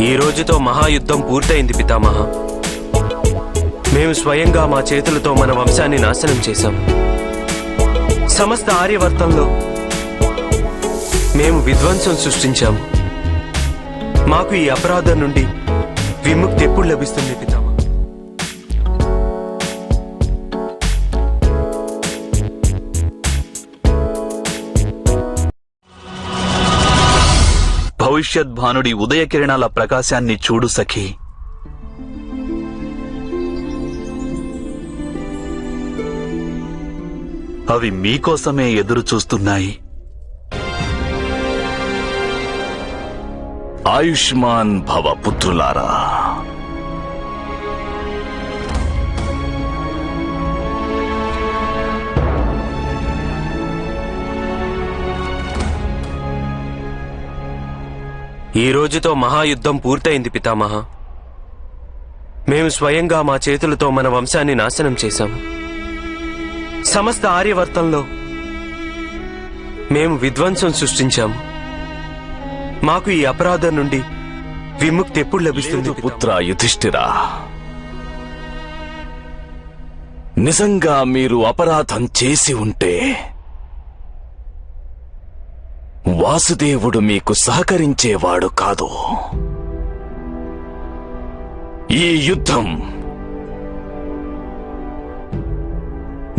ఈ రోజుతో మహాయుద్ధం పూర్తయింది పితామహ. మేము స్వయంగా మా చేతులతో మన వంశాన్ని నాశనం చేశాం. సమస్త ఆర్యవర్తంలో మేము విధ్వంసం సృష్టించాము. మాకు ఈ అపరాధం నుండి విముక్తి ఎప్పుడు లభిస్తుంది పితామహ? భవిష్యద్భానుడి ఉదయకిరణాల ప్రకాశాన్ని చూడు సఖీ. అవి మీకోసమే ఎదురు చూస్తున్నాయి. ఆయుష్మాన్ భవ పుత్రులారా. ఈ రోజుతో మహాయుద్ధం పూర్తయింది పితామహ. మేము స్వయంగా మా చేతులతో మన వంశాన్ని నాశనం చేశాము. సమస్త ఆర్యవర్తంలో మేము విధ్వంసం సృష్టించాము. మాకు ఈ అపరాధం నుండి విముక్తి ఎప్పుడు లభిస్తుంది పుత్ర యుధిష్ఠిరా? నిజంగా మీరు అపరాధం చేసి ఉంటే వాసుదేవుడు మీకు సహకరించేవాడు కాదు. ఈ యుద్ధం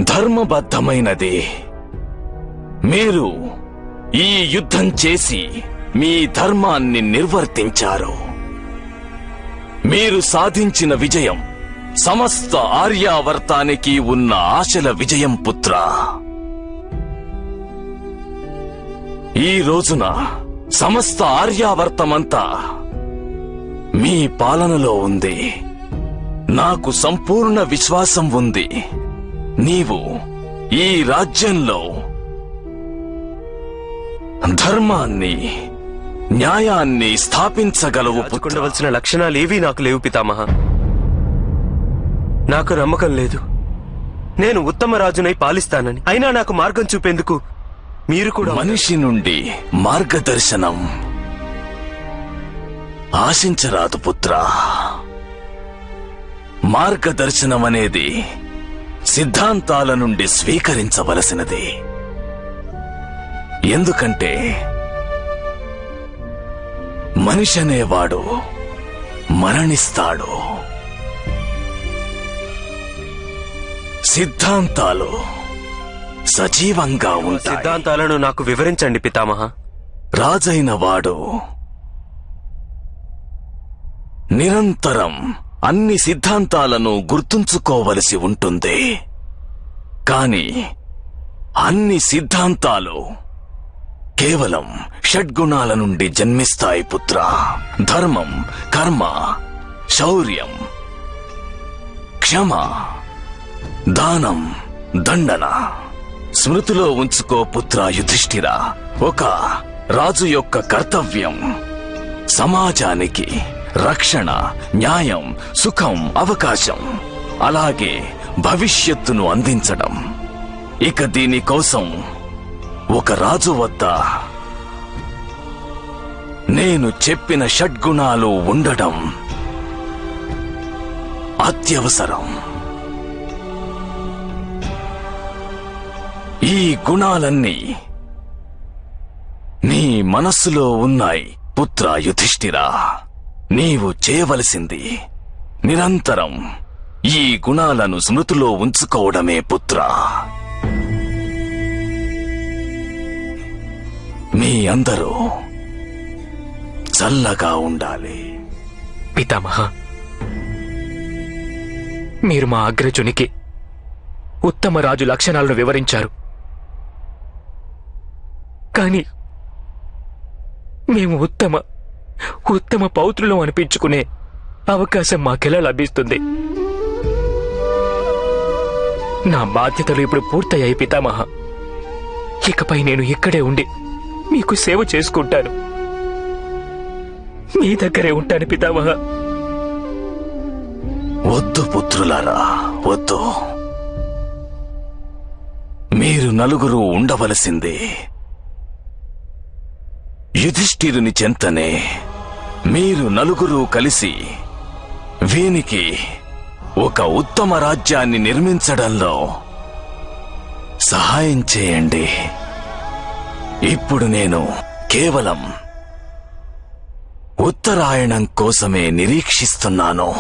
ధర్మబద్ధమైనది. మీరు ఈ యుద్ధం చేసి మీ ధర్మాన్ని నిర్వర్తించారు. మీరు సాధించిన విజయం సమస్త ఆర్యావర్తానికి ఉన్న ఆశల విజయం పుత్ర. ఈ రోజున సమస్త ఆర్యావర్తమంతా మీ పాలనలో ఉంది. నాకు సంపూర్ణ విశ్వాసం ఉంది. నీవు ఈ రాజ్యంలో ధర్మాన్ని న్యాయాన్ని స్థాపించగలవు. పుట్టుకుండవలసిన లక్షణాలేవీ నాకు లేవు పితామహ. నాకు నమ్మకం లేదు నేను ఉత్తమ రాజునై పాలిస్తానని. అయినా నాకు మార్గం చూపేందుకు మీరు కూడా మనిషి నుండి మార్గదర్శనం ఆశించరాదు పుత్ర. మార్గదర్శనం అనేది సిద్ధాంతాల నుండి స్వీకరించవలసినది. ఎందుకంటే మనిషి అనేవాడు మరణిస్తాడు. సిద్ధాంతాలు సజీవంగా ఉంటాయి. సిద్ధాంతాలను నాకు వివరించండి పితామహ. రాజైన వాడు నిరంతరం అన్ని సిద్ధాంతాలను గుర్తుంచుకోవలసి ఉంటుంది. కాని అన్ని సిద్ధాంతాలు కేవలం షడ్గుణాల నుండి జన్మిస్తాయి పుత్ర. ధర్మం, కర్మ, శౌర్యం, క్షమ, దానం, దండన. స్మృతిలో ఉంచుకో పుత్ర యుధిష్ఠిరా. ఒక రాజు యొక్క కర్తవ్యం సమాజానికి రక్షణ, న్యాయం, సుఖం, అవకాశం, అలాగే భవిష్యత్తును అందించడం. ఇక దీనికోసం ఒక రాజు వద్ద నేను చెప్పిన షడ్గుణాలు ఉండడం అత్యవసరం. ఈ గుణాలన్నీ నీ మనస్సులో ఉన్నాయి పుత్ర యుధిష్ఠిరా. నీవు చేయవలసింది నిరంతరం ఈ గుణాలను స్మృతిలో ఉంచుకోవడమే పుత్ర. మీ అందరూ చల్లగా ఉండాలి. పితామహ, మీరు మా అగ్రజునికి ఉత్తమ రాజు లక్షణాలను వివరించారు. కాని మేము ఉత్తమ పౌత్రులం అనిపించుకునే అవకాశం మాకెలా లభిస్తుంది? నా బాధ్యతలు ఇప్పుడు పూర్తయ్యాయి పితామహ. ఇకపై నేను ఇక్కడే ఉండి మీకు సేవ చేసుకుంటాను. మీ దగ్గరే ఉంటాను పితామహ. వద్దు పుత్రులారా, వద్దు. మీరు నలుగురు ఉండవలసిందే యుధిష్ఠిరుని చెంతనే. మీరు నలుగురు కలిసి వీనికి ఒక ఉత్తమ రాజ్యాన్ని నిర్మించడంలో సహాయం చేయండి. ఇప్పుడు నేను కేవలం ఉత్తరాయణం కోసమే నిరీక్షిస్తున్నాను.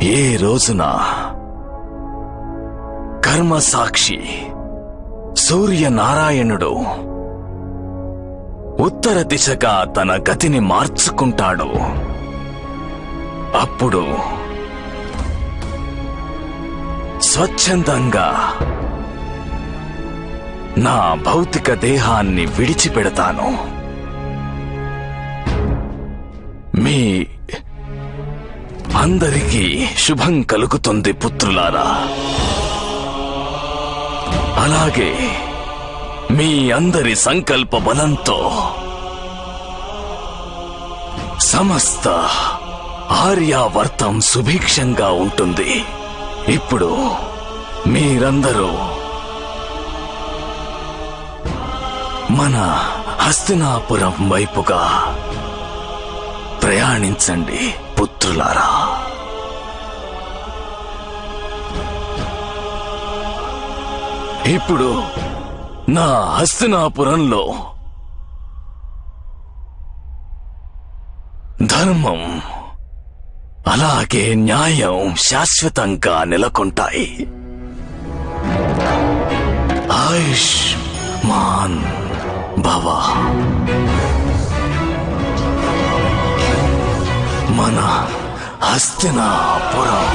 ఏ రోజున కర్మసాక్షి సూర్యనారాయణుడు ఉత్తర దిశగా తన గతిని మార్చుకుంటాడు, అప్పుడు స్వచ్ఛందంగా నా భౌతిక దేహాన్ని విడిచిపెడతాను. మీ అందరికీ శుభం కలుగుతుంది పుత్రులారా. అలాగే మీ అందరి సంకల్ప బలంతో సమస్త ఆర్యావర్తం సుభిక్షంగా ఉంటుంది. ఇప్పుడు మీరందరూ మన హస్తినాపురం వైపుగా ప్రయాణించండి పుత్రులారా. ఇప్పుడు నా హస్తినాపురంలో ధర్మం అలాగే న్యాయం శాశ్వతంగా నెలకొంటాయి. ఆయుష్మాన్ భవ. మన హస్తినాపురం.